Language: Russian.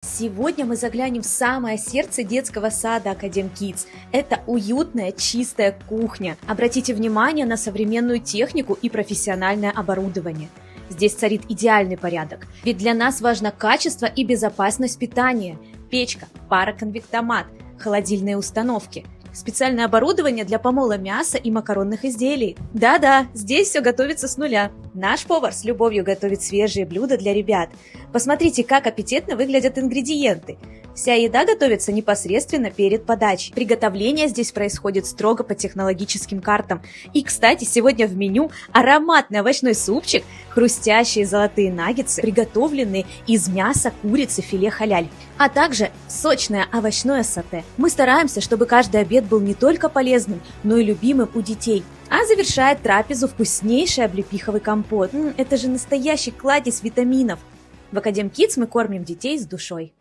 Сегодня мы заглянем в самое сердце детского сада Академ Kids. Это уютная, чистая кухня. Обратите внимание на современную технику и профессиональное оборудование. Здесь царит идеальный порядок, ведь для нас важно качество и безопасность питания. Печка, пароконвектомат, холодильные установки, специальное оборудование для помола мяса и макаронных изделий. Да-да, здесь все готовится с нуля. Наш повар с любовью готовит свежие блюда для ребят. Посмотрите, как аппетитно выглядят ингредиенты. Вся еда готовится непосредственно перед подачей. Приготовление здесь происходит строго по технологическим картам. И, кстати, сегодня в меню ароматный овощной супчик, хрустящие золотые наггетсы, приготовленные из мяса, курицы, филе халяль, а также сочное овощное сате. Мы стараемся, чтобы каждый обед был не только полезным, но и любимым у детей. А завершает трапезу вкуснейший облепиховый компот. Это же настоящий кладезь витаминов. В Академ Kids мы кормим детей с душой.